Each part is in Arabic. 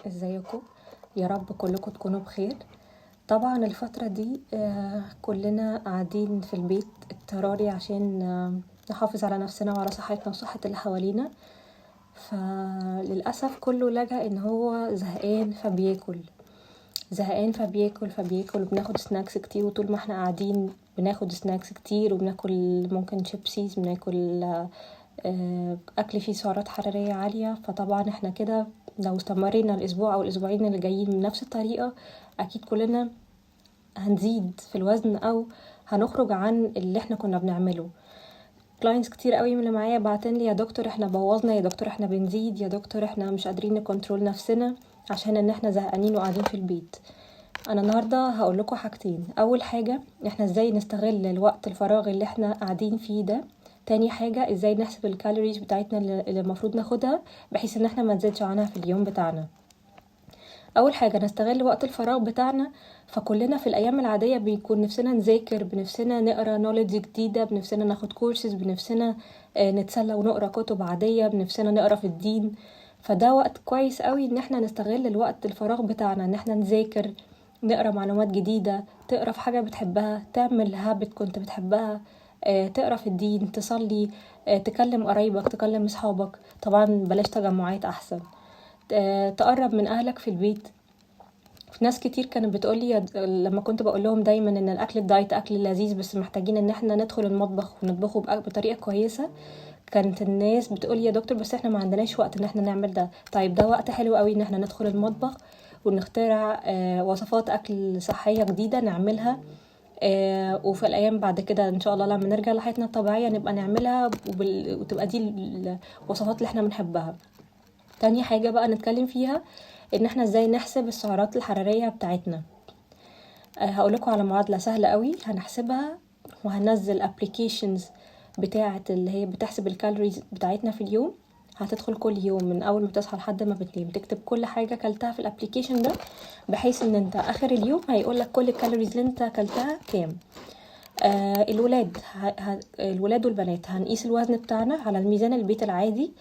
ازيكم؟ يا رب كلكم تكونوا بخير. طبعا الفترة دي كلنا قاعدين في البيت اضطراري عشان نحافظ على نفسنا وعلى صحتنا وصحة اللي حوالينا. فللأسف كله لجأ ان هو زهقان فبياكل وبناخد سناكس كتير، وطول ما احنا قاعدين بناخد سناكس كتير وبناكل ممكن شيبسيز، بناكل اكل فيه سعرات حرارية عالية. فطبعا احنا كده لو استمرينا الاسبوع او الاسبوعين اللي جايين بنفس الطريقة اكيد كلنا هنزيد في الوزن او هنخرج عن اللي احنا كنا بنعمله. كلاينتس كتير قوي من اللي معايا بعتين لي يا دكتور احنا بوظنا، يا دكتور احنا بنزيد، يا دكتور احنا مش قادرين نكنترول نفسنا عشان ان احنا زهقانين وقاعدين في البيت. انا النهارده هقول لكم حاجتين. اول حاجه احنا ازاي نستغل الوقت الفراغ اللي احنا قاعدين فيه ده. تاني حاجه ازاي نحسب الكالوريز بتاعتنا اللي المفروض ناخدها بحيث ان احنا ما نزيدش عنها في اليوم بتاعنا. اول حاجه نستغل وقت الفراغ بتاعنا. فكلنا في الايام العاديه بيكون نفسنا نذاكر، بنفسنا نقرا نوليدج جديده، بنفسنا ناخد كورسز، بنفسنا نتسلى ونقرا كتب عاديه، بنفسنا نقرا في الدين. فده وقت كويس قوي ان احنا نستغل الوقت الفراغ بتاعنا ان احنا نذاكر، نقرا معلومات جديده، تقرا في حاجه بتحبها، تعمل هابت كنت بتحبها، تقرا في الدين، تصلي، تكلم قرايبك، تكلم اصحابك. طبعا بلاش تجمعات احسن. تقرب من اهلك في البيت. في ناس كتير كانت بتقولي لما كنت بقول لهم دايما ان الاكل الدايت اكل لذيذ بس محتاجين ان احنا ندخل المطبخ ونطبخه بطريقه كويسه، كانت الناس بتقولي يا دكتور بس احنا ما عندناش وقت ان احنا نعمل ده. طيب ده وقت حلو قوي ان احنا ندخل المطبخ ونخترع وصفات اكل صحيه جديده نعملها. وفي الايام بعد كده ان شاء الله لما نرجع لحياتنا الطبيعيه نبقى نعملها وتبقى دي الوصفات اللي احنا بنحبها. تاني حاجه بقى نتكلم فيها ان احنا ازاي نحسب السعرات الحراريه بتاعتنا. هقولكوا على معادله سهله قوي هنحسبها، وهنزل ابليكيشنز بتاعه اللي هي بتحسب الكالوريز بتاعتنا في اليوم. هتدخل كل يوم من اول ما تصحى لحد ما بتنام تكتب كل حاجه كلتها في الابليكيشن ده، بحيث ان انت اخر اليوم هيقولك كل الكالوريز اللي انت كلتها كام. الولاد والبنات هنقيس الوزن بتاعنا على الميزان البيت العادي.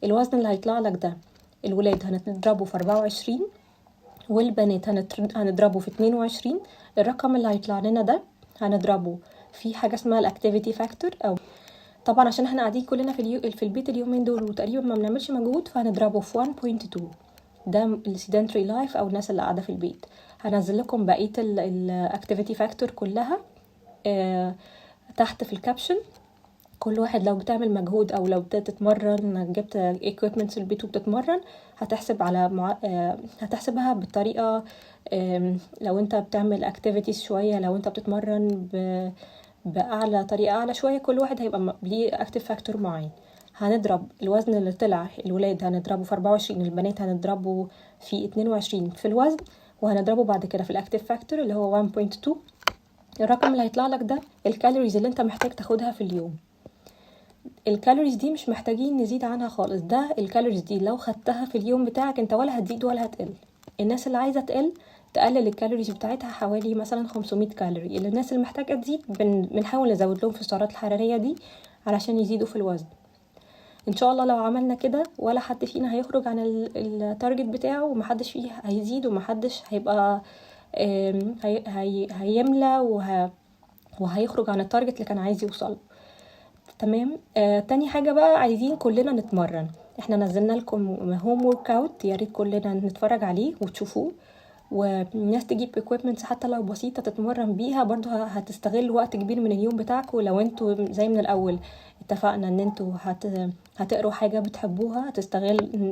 الوزن اللي هيطلع لك ده الولاد هنضربه في 24 والبنات هنضربه في 22. الرقم اللي هيطلع لنا ده هنضربه في حاجه اسمها الاكتيفيتي فاكتور، او طبعا عشان احنا قاعدين كلنا في البيت اليومين دول وتقريبا ما بنعملش مجهود فهنضربه في 1.2. ده السيدنتري لايف او الناس اللي قاعده في البيت. هنزل لكم بقيه الاكتيفيتي فاكتور كلها تحت في الكابشن. كل واحد لو بتعمل مجهود او لو بتتمرن جبت equipment في البيت وبتتمرن هتحسب هتحسبها بالطريقه. لو انت بتعمل activities شويه، لو انت بتتمرن باعلى طريقه اعلى شويه، كل واحد هيبقى ليه active factor معين. هنضرب الوزن اللي طلع الولاد هنضربه في 24، البنات هنضربه في 22 في الوزن، وهنضربه بعد كده في الاكتيف فاكتور اللي هو 1.2. الرقم اللي هيطلع لك ده الكالوريز اللي انت محتاج تاخدها في اليوم. الكالوريز دي مش محتاجين نزيد عنها خالص. ده الكالوريز دي لو خدتها في اليوم بتاعك انت ولا هتزيد ولا هتقل. الناس اللي عايزه تقلل الكالوريز بتاعتها حوالي مثلا 500 كالوري. الناس اللي محتاجه تزيد بنحاول نزود لهم في السعرات الحراريه دي علشان يزيدوا في الوزن. ان شاء الله لو عملنا كده ولا حد فينا هيخرج عن التارجت بتاعه، ومحدش فيه هيزيد ومحدش هيبقى هيملى وهيخرج عن التارجت اللي كان عايز يوصل. تمام. تاني حاجه بقى عايزين كلنا نتمرن. احنا نزلنا لكم هوم ورك اوت، يا ريت كلنا نتفرج عليه وتشوفوه، والناس تجيب equipments حتى لو بسيطه تتمرن بيها. برضو هتستغل وقت كبير من اليوم بتاعكم. لو انتوا زي من الاول اتفقنا ان انتوا هتقروا حاجه بتحبوها،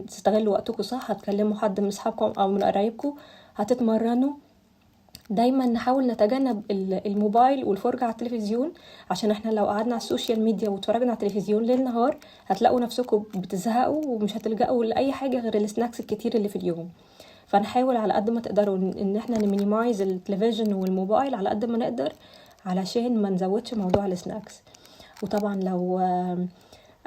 تستغلوا وقتكم صح، هتكلموا حد من اصحابكم او من قرايبكم، هتتمرنوا. دايما نحاول نتجنب الموبايل والفرجة على التلفزيون، عشان احنا لو قعدنا على السوشيال ميديا واتفرجنا على التلفزيون ليل نهار هتلاقوا نفسكم بتزهقوا ومش هتلجأوا لأي حاجة غير السناكس الكتير اللي في اليوم. فنحاول على قد ما تقدروا ان احنا نمينيمايز التلفزيون والموبايل على قد ما نقدر علشان ما نزودش موضوع السناكس. وطبعا لو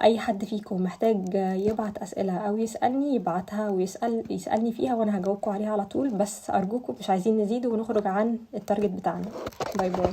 اي حد فيكم محتاج يبعت اسئله او يسالني يبعتها ويسالني فيها وانا هجاوبكم عليها على طول. بس ارجوكم مش عايزين نزيد ونخرج عن التارجت بتاعنا. باي باي.